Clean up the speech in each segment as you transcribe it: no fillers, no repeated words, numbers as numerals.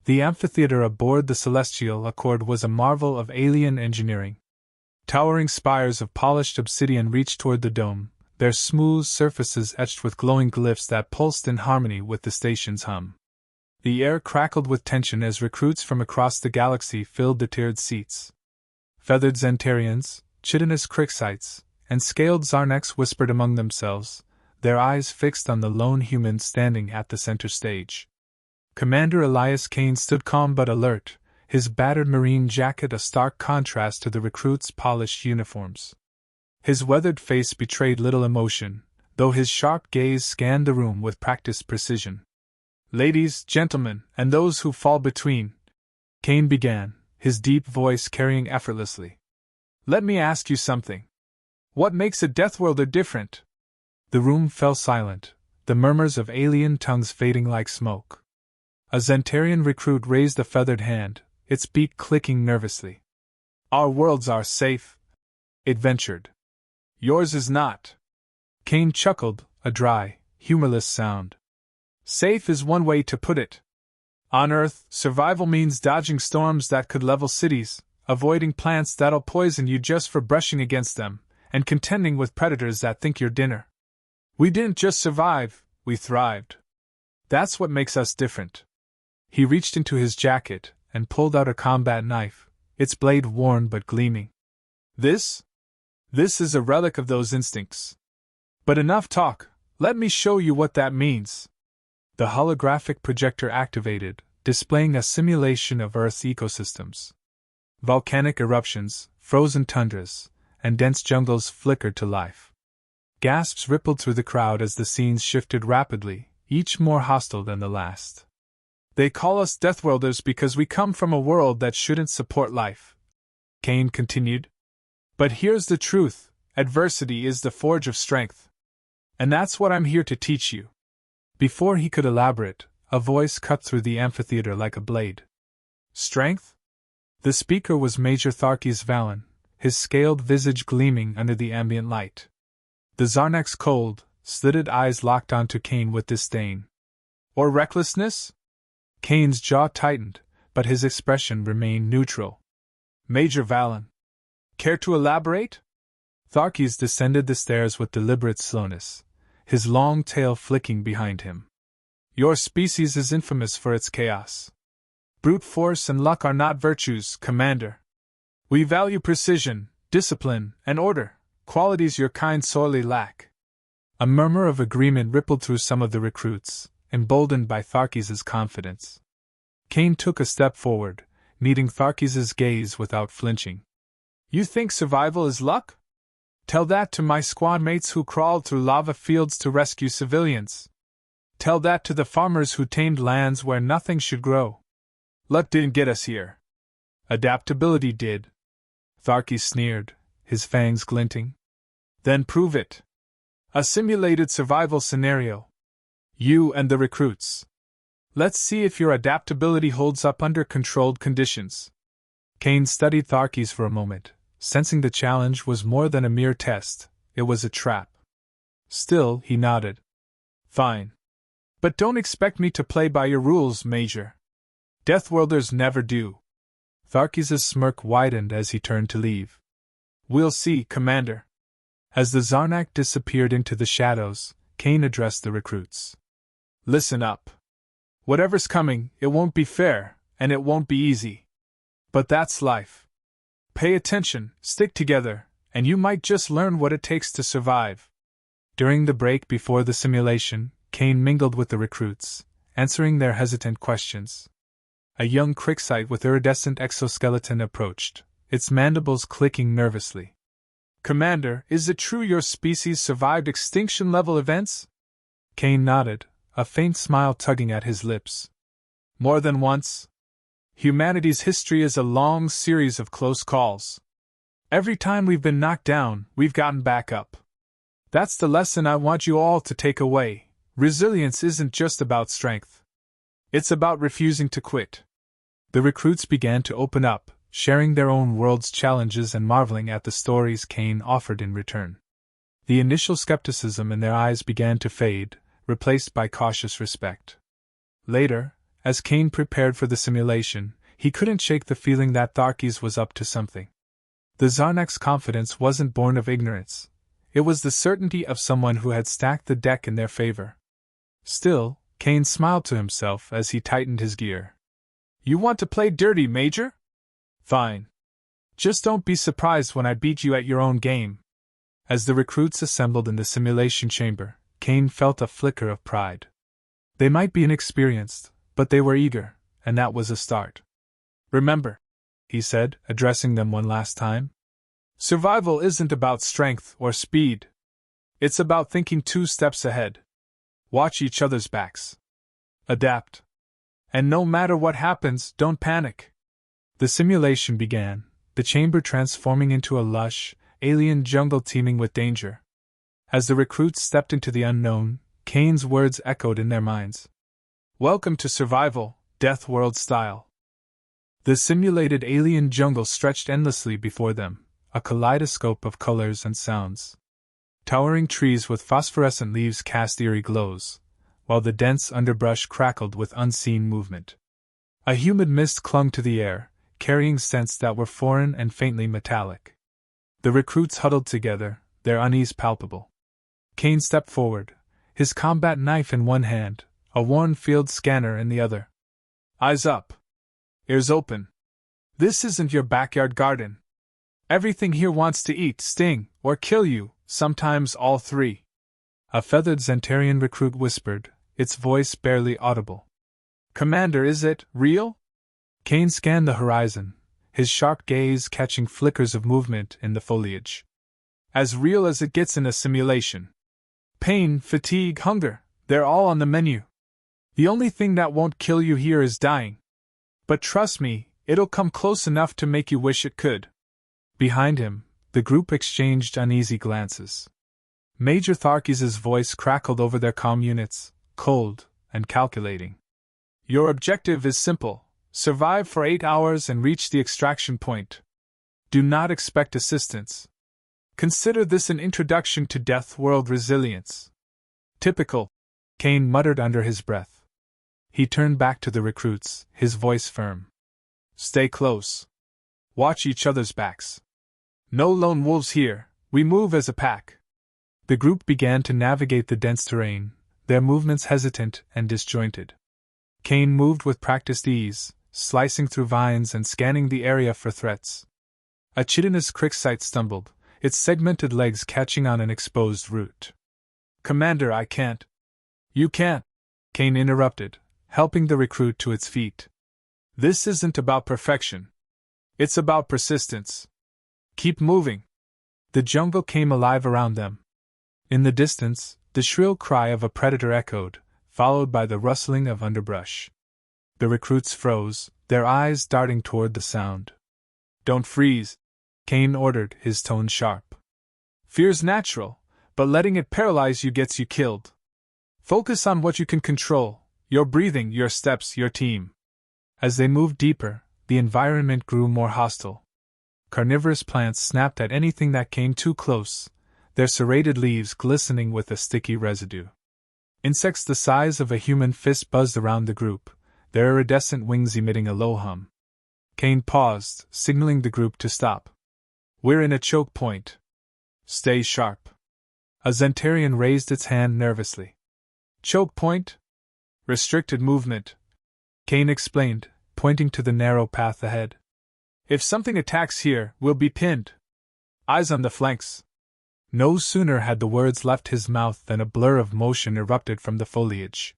The amphitheater aboard the Celestial Accord was a marvel of alien engineering. Towering spires of polished obsidian reached toward the dome, their smooth surfaces etched with glowing glyphs that pulsed in harmony with the station's hum. The air crackled with tension as recruits from across the galaxy filled the tiered seats. Feathered Zentarians, chitinous Crixites, and scaled Zarnaks whispered among themselves, their eyes fixed on the lone human standing at the center stage. Commander Elias Kane stood calm but alert, his battered marine jacket a stark contrast to the recruits' polished uniforms. His weathered face betrayed little emotion, though his sharp gaze scanned the room with practiced precision. "Ladies, gentlemen, and those who fall between," Kane began, his deep voice carrying effortlessly. "Let me ask you something. What makes a Deathworlder different?" The room fell silent, the murmurs of alien tongues fading like smoke. A Zentarian recruit raised a feathered hand, its beak clicking nervously. "Our worlds are safe," it ventured. "Yours is not." Kane chuckled, a dry, humorless sound. "Safe is one way to put it. On Earth, survival means dodging storms that could level cities, avoiding plants that'll poison you just for brushing against them, and contending with predators that think you're dinner. We didn't just survive, we thrived. That's what makes us different." He reached into his jacket and pulled out a combat knife, its blade worn but gleaming. This is a relic of those instincts. But enough talk, let me show you what that means." The holographic projector activated, displaying a simulation of Earth's ecosystems. Volcanic eruptions, frozen tundras, and dense jungles flickered to life. Gasps rippled through the crowd as the scenes shifted rapidly, each more hostile than the last. "They call us Deathworlders because we come from a world that shouldn't support life," Kane continued. "But here's the truth, adversity is the forge of strength. And that's what I'm here to teach you." Before he could elaborate, a voice cut through the amphitheater like a blade. "Strength?" The speaker was Major Tharkis Valen, his scaled visage gleaming under the ambient light. The Zarnak's cold, slitted eyes locked onto Kane with disdain. "Or recklessness?" Kane's jaw tightened, but his expression remained neutral. "Major Valen, care to elaborate?" Tharkis descended the stairs with deliberate slowness, his long tail flicking behind him. "Your species is infamous for its chaos. Brute force and luck are not virtues, Commander. We value precision, discipline, and order, qualities your kind sorely lack." A murmur of agreement rippled through some of the recruits, emboldened by Tharkis's confidence. Kane took a step forward, meeting Tharkis's gaze without flinching. "You think survival is luck? Tell that to my squad mates who crawled through lava fields to rescue civilians. Tell that to the farmers who tamed lands where nothing should grow. Luck didn't get us here. Adaptability did." Tharkis sneered, his fangs glinting. "Then prove it. A simulated survival scenario. You and the recruits. Let's see if your adaptability holds up under controlled conditions." Kane studied Tharkis for a moment, sensing the challenge was more than a mere test, it was a trap. Still, he nodded. "Fine. But don't expect me to play by your rules, Major. Deathworlders never do." Tharkis's smirk widened as he turned to leave. "We'll see, Commander." As the Zarnak disappeared into the shadows, Kane addressed the recruits. "Listen up. Whatever's coming, it won't be fair, and it won't be easy. But that's life. Pay attention, stick together, and you might just learn what it takes to survive." During the break before the simulation, Kane mingled with the recruits, answering their hesitant questions. A young Crixite with iridescent exoskeleton approached, its mandibles clicking nervously. "Commander, is it true your species survived extinction-level events?" Kane nodded, a faint smile tugging at his lips. "More than once. Humanity's history is a long series of close calls. Every time we've been knocked down, we've gotten back up. That's the lesson I want you all to take away. Resilience isn't just about strength. It's about refusing to quit." The recruits began to open up, sharing their own world's challenges and marveling at the stories Kane offered in return. The initial skepticism in their eyes began to fade, replaced by cautious respect. Later, As Kane prepared for the simulation, he couldn't shake the feeling that Tharkis was up to something. The Zarnak's confidence wasn't born of ignorance. It was the certainty of someone who had stacked the deck in their favor. Still, Kane smiled to himself as he tightened his gear. You want to play dirty, Major? Fine. Just don't be surprised when I beat you at your own game. As the recruits assembled in the simulation chamber, Kane felt a flicker of pride. They might be inexperienced, but they were eager, and that was a start. Remember, he said, addressing them one last time, survival isn't about strength or speed. It's about thinking 2 steps ahead. Watch each other's backs. Adapt. And no matter what happens, don't panic. The simulation began, the chamber transforming into a lush, alien jungle teeming with danger. As the recruits stepped into the unknown, Kane's words echoed in their minds. Welcome to survival, Deathworld style. The simulated alien jungle stretched endlessly before them, a kaleidoscope of colors and sounds. Towering trees with phosphorescent leaves cast eerie glows, while the dense underbrush crackled with unseen movement. A humid mist clung to the air, carrying scents that were foreign and faintly metallic. The recruits huddled together, their unease palpable. Kane stepped forward, his combat knife in one hand, a worn field scanner in the other. Eyes up. Ears open. This isn't your backyard garden. Everything here wants to eat, sting, or kill you, sometimes all 3. A feathered Zentarian recruit whispered, its voice barely audible. Commander, is it real? Kane scanned the horizon, his sharp gaze catching flickers of movement in the foliage. As real as it gets in a simulation. Pain, fatigue, hunger, they're all on the menu. The only thing that won't kill you here is dying. But trust me, it'll come close enough to make you wish it could. Behind him, the group exchanged uneasy glances. Major Tharkis' voice crackled over their comm units, cold and calculating. Your objective is simple: survive for 8 hours and reach the extraction point. Do not expect assistance. Consider this an introduction to Deathworld resilience. Typical, Kane muttered under his breath. He turned back to the recruits, his voice firm. Stay close. Watch each other's backs. No lone wolves here, we move as a pack. The group began to navigate the dense terrain, their movements hesitant and disjointed. Kane moved with practiced ease, slicing through vines and scanning the area for threats. A chitinous cricksite stumbled, its segmented legs catching on an exposed root. Commander, I can't. You can't, Kane interrupted, helping the recruit to its feet. This isn't about perfection. It's about persistence. Keep moving. The jungle came alive around them. In the distance, the shrill cry of a predator echoed, followed by the rustling of underbrush. The recruits froze, their eyes darting toward the sound. Don't freeze, Kane ordered, his tone sharp. Fear's natural, but letting it paralyze you gets you killed. Focus on what you can control, your breathing, your steps, your team. As they moved deeper, the environment grew more hostile. Carnivorous plants snapped at anything that came too close, their serrated leaves glistening with a sticky residue. Insects the size of a human fist buzzed around the group, their iridescent wings emitting a low hum. Kane paused, signaling the group to stop. We're in a choke point. Stay sharp. A Zentarian raised its hand nervously. Choke point? Restricted movement, Kane explained, pointing to the narrow path ahead. If something attacks here, we'll be pinned. Eyes on the flanks. No sooner had the words left his mouth than a blur of motion erupted from the foliage.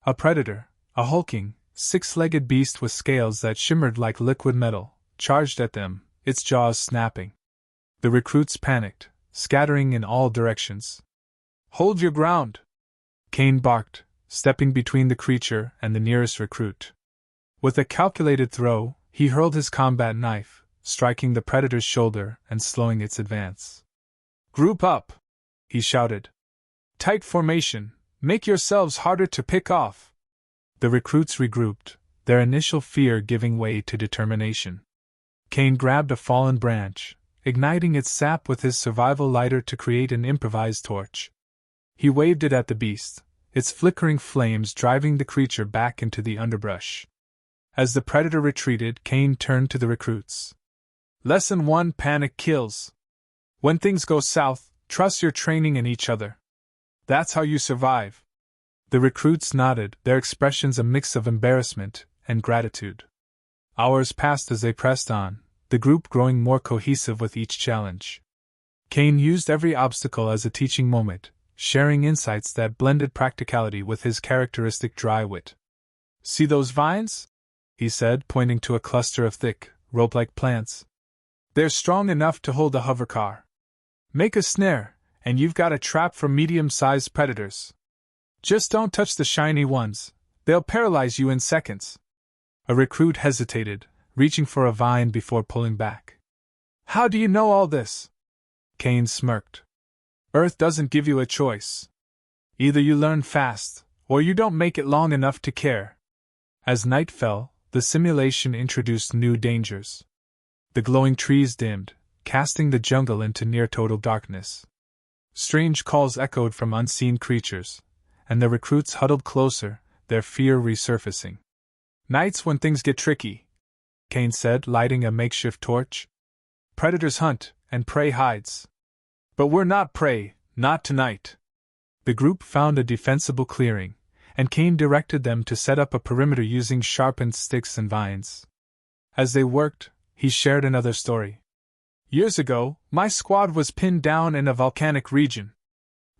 A predator, a hulking, 6-legged beast with scales that shimmered like liquid metal, charged at them, its jaws snapping. The recruits panicked, scattering in all directions. Hold your ground, Kane barked, stepping between the creature and the nearest recruit. With a calculated throw, he hurled his combat knife, striking the predator's shoulder and slowing its advance. Group up, he shouted. Tight formation, make yourselves harder to pick off. The recruits regrouped, their initial fear giving way to determination. Kane grabbed a fallen branch, igniting its sap with his survival lighter to create an improvised torch. He waved it at the beast, its flickering flames driving the creature back into the underbrush. As the predator retreated, Kane turned to the recruits. Lesson 1: Panic kills. When things go south, trust your training in each other. That's how you survive. The recruits nodded, their expressions a mix of embarrassment and gratitude. Hours passed as they pressed on, the group growing more cohesive with each challenge. Kane used every obstacle as a teaching moment, sharing insights that blended practicality with his characteristic dry wit. See those vines? He said, pointing to a cluster of thick, rope-like plants. They're strong enough to hold a hovercar. Make a snare, and you've got a trap for medium-sized predators. Just don't touch the shiny ones, they'll paralyze you in seconds. A recruit hesitated, reaching for a vine before pulling back. How do you know all this? Kane smirked. Earth doesn't give you a choice. Either you learn fast, or you don't make it long enough to care. As night fell, the simulation introduced new dangers. The glowing trees dimmed, casting the jungle into near-total darkness. Strange calls echoed from unseen creatures, and the recruits huddled closer, their fear resurfacing. Nights when things get tricky, Kane said, lighting a makeshift torch. Predators hunt, and prey hides. But we're not prey, not tonight. The group found a defensible clearing, and Kane directed them to set up a perimeter using sharpened sticks and vines. As they worked, he shared another story. Years ago, my squad was pinned down in a volcanic region.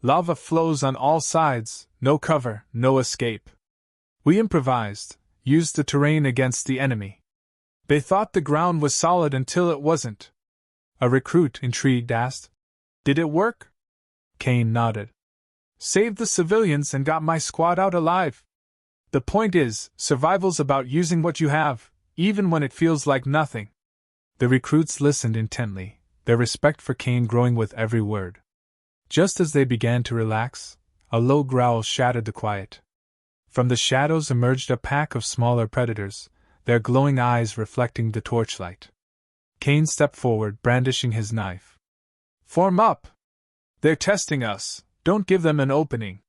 Lava flows on all sides, no cover, no escape. We improvised, used the terrain against the enemy. They thought the ground was solid until it wasn't. A recruit, intrigued, asked, Did it work? Kane nodded. Saved the civilians and got my squad out alive. The point is, survival's about using what you have, even when it feels like nothing. The recruits listened intently, their respect for Kane growing with every word. Just as they began to relax, a low growl shattered the quiet. From the shadows emerged a pack of smaller predators, their glowing eyes reflecting the torchlight. Kane stepped forward, brandishing his knife. Form up! They're testing us, don't give them an opening.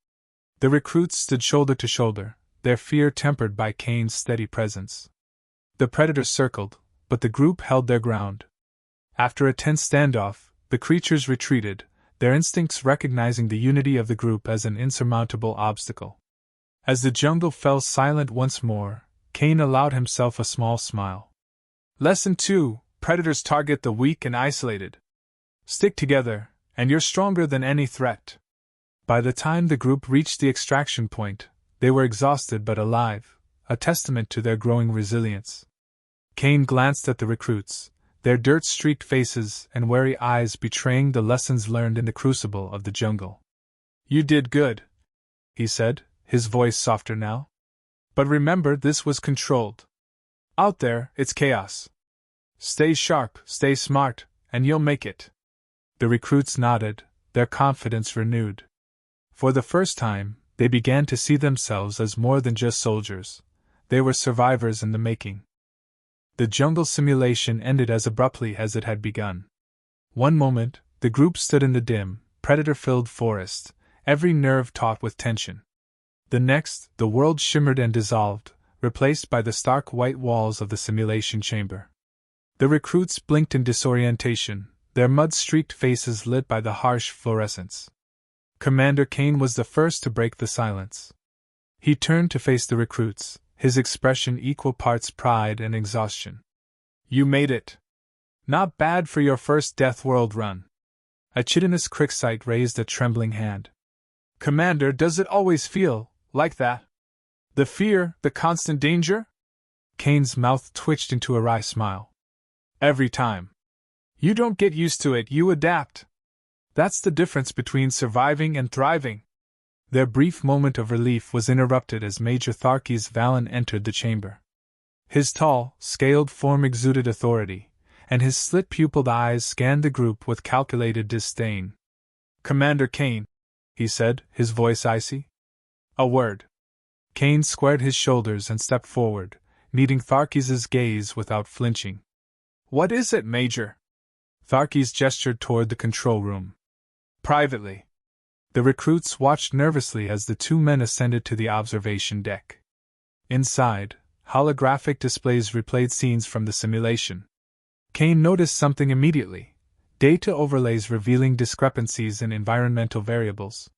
The recruits stood shoulder to shoulder, their fear tempered by Kane's steady presence. The predators circled, but the group held their ground. After a tense standoff, the creatures retreated, their instincts recognizing the unity of the group as an insurmountable obstacle. As the jungle fell silent once more, Kane allowed himself a small smile. Lesson 2: Predators target the weak and isolated. Stick together, and you're stronger than any threat. By the time the group reached the extraction point, they were exhausted but alive, a testament to their growing resilience. Kane glanced at the recruits, their dirt-streaked faces and wary eyes betraying the lessons learned in the crucible of the jungle. You did good, he said, his voice softer now. But remember, this was controlled. Out there, it's chaos. Stay sharp, stay smart, and you'll make it. The recruits nodded, their confidence renewed. For the first time, they began to see themselves as more than just soldiers. They were survivors in the making. The jungle simulation ended as abruptly as it had begun. One moment, the group stood in the dim, predator-filled forest, every nerve taut with tension. The next, the world shimmered and dissolved, replaced by the stark white walls of the simulation chamber. The recruits blinked in disorientation, their mud-streaked faces lit by the harsh fluorescence. Commander Kane was the first to break the silence. He turned to face the recruits, his expression equal parts pride and exhaustion. You made it. Not bad for your first Deathworld run. A chitinous Crixite raised a trembling hand. Commander, does it always feel like that? The fear, the constant danger? Kane's mouth twitched into a wry smile. Every time. You don't get used to it, you adapt. That's the difference between surviving and thriving. Their brief moment of relief was interrupted as Major Tharkis Valen entered the chamber. His tall, scaled form exuded authority, and his slit-pupiled eyes scanned the group with calculated disdain. Commander Kane, he said, his voice icy. A word. Kane squared his shoulders and stepped forward, meeting Tharkis' gaze without flinching. What is it, Major? Tharkis gestured toward the control room. Privately. The recruits watched nervously as the two men ascended to the observation deck. Inside, holographic displays replayed scenes from the simulation. Kane noticed something immediately: data overlays revealing discrepancies in environmental variables.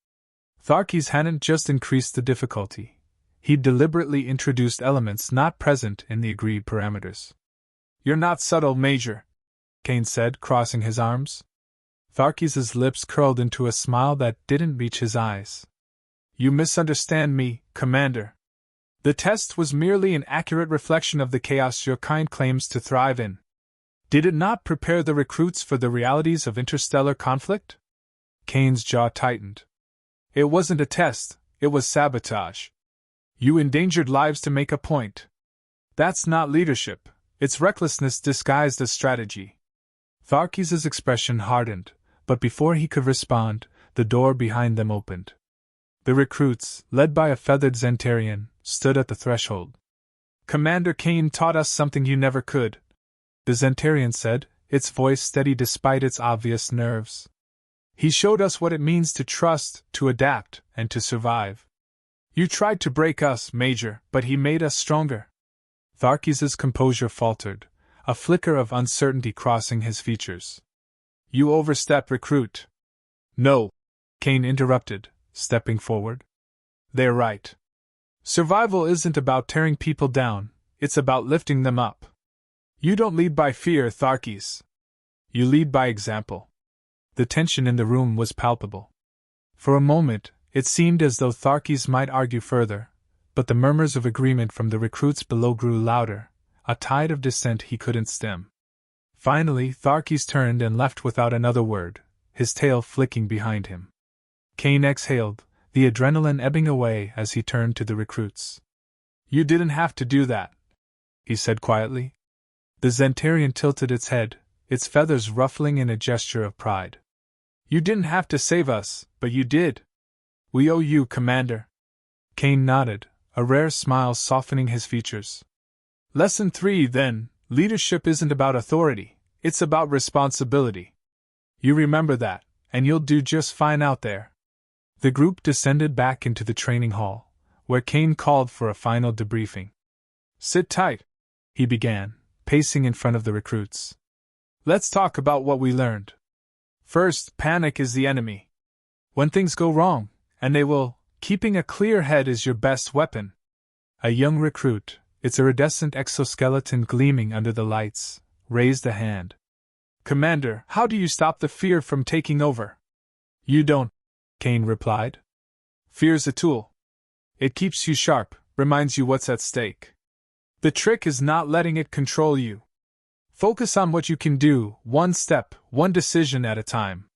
Tharkis hadn't just increased the difficulty, he'd deliberately introduced elements not present in the agreed parameters. "You're not subtle, Major," Kane said, crossing his arms. Tharkis' lips curled into a smile that didn't reach his eyes. "You misunderstand me, Commander. The test was merely an accurate reflection of the chaos your kind claims to thrive in. Did it not prepare the recruits for the realities of interstellar conflict?" Kane's jaw tightened. "It wasn't a test, it was sabotage. You endangered lives to make a point. That's not leadership, it's recklessness disguised as strategy." Tharkis' expression hardened, but before he could respond, the door behind them opened. The recruits, led by a feathered Zentarian, stood at the threshold. "Commander Kane taught us something you never could," the Zentarian said, its voice steady despite its obvious nerves. "He showed us what it means to trust, to adapt, and to survive. You tried to break us, Major, but he made us stronger." Tharkis' composure faltered, a flicker of uncertainty crossing his features. "You overstep, recruit." "No," Kane interrupted, stepping forward. "They're right. Survival isn't about tearing people down, it's about lifting them up. You don't lead by fear, Tharkis. You lead by example." The tension in the room was palpable. For a moment, it seemed as though Tharkis might argue further, but the murmurs of agreement from the recruits below grew louder, a tide of dissent he couldn't stem. Finally, Tharkis turned and left without another word, his tail flicking behind him. Kane exhaled, the adrenaline ebbing away as he turned to the recruits. "You didn't have to do that," he said quietly. The Zentarian tilted its head, its feathers ruffling in a gesture of pride. "You didn't have to save us, but you did. We owe you, Commander." Kane nodded, a rare smile softening his features. "Lesson 3, then. Leadership isn't about authority, it's about responsibility. You remember that, and you'll do just fine out there." The group descended back into the training hall, where Kane called for a final debriefing. "Sit tight," he began, pacing in front of the recruits. "Let's talk about what we learned. First, panic is the enemy. When things go wrong, and they will, keeping a clear head is your best weapon." A young recruit, its iridescent exoskeleton gleaming under the lights, raised a hand. "Commander, how do you stop the fear from taking over?" "You don't," Kane replied. "Fear's a tool. It keeps you sharp, reminds you what's at stake. The trick is not letting it control you. Focus on what you can do, one step, one decision at a time."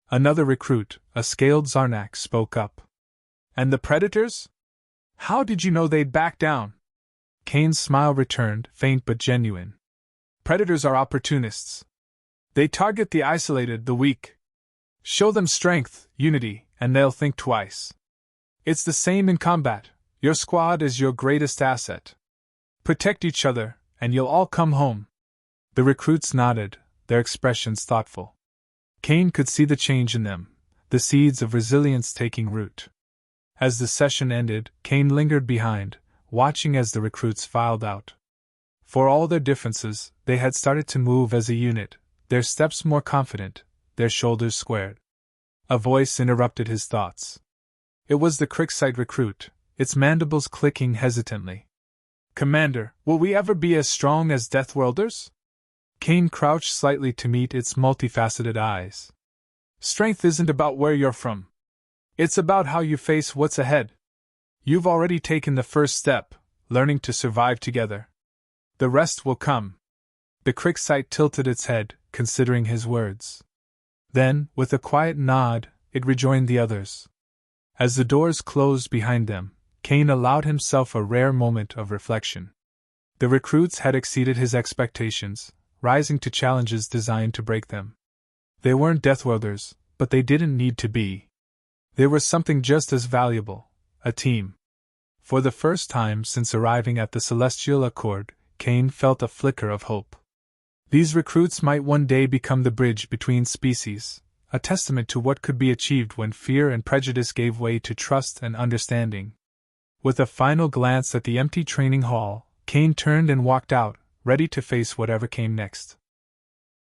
Another recruit, a scaled Zarnak, spoke up. "And the predators? How did you know they'd back down?" Kane's smile returned, faint but genuine. "Predators are opportunists. They target the isolated, the weak. Show them strength, unity, and they'll think twice. It's the same in combat. Your squad is your greatest asset. Protect each other, and you'll all come home." The recruits nodded, their expressions thoughtful. Kane could see the change in them, the seeds of resilience taking root. As the session ended, Kane lingered behind, watching as the recruits filed out. For all their differences, they had started to move as a unit, their steps more confident, their shoulders squared. A voice interrupted his thoughts. It was the Crickside recruit, its mandibles clicking hesitantly. "Commander, will we ever be as strong as Deathworlders?" Kane crouched slightly to meet its multifaceted eyes. "Strength isn't about where you're from. It's about how you face what's ahead. You've already taken the first step, learning to survive together. The rest will come." The Crickside tilted its head, considering his words. Then, with a quiet nod, it rejoined the others. As the doors closed behind them, Kane allowed himself a rare moment of reflection. The recruits had exceeded his expectations, rising to challenges designed to break them. They weren't Deathworlders, but they didn't need to be. They were something just as valuable, a team. For the first time since arriving at the Celestial Accord, Kane felt a flicker of hope. These recruits might one day become the bridge between species, a testament to what could be achieved when fear and prejudice gave way to trust and understanding. With a final glance at the empty training hall, Kane turned and walked out, ready to face whatever came next.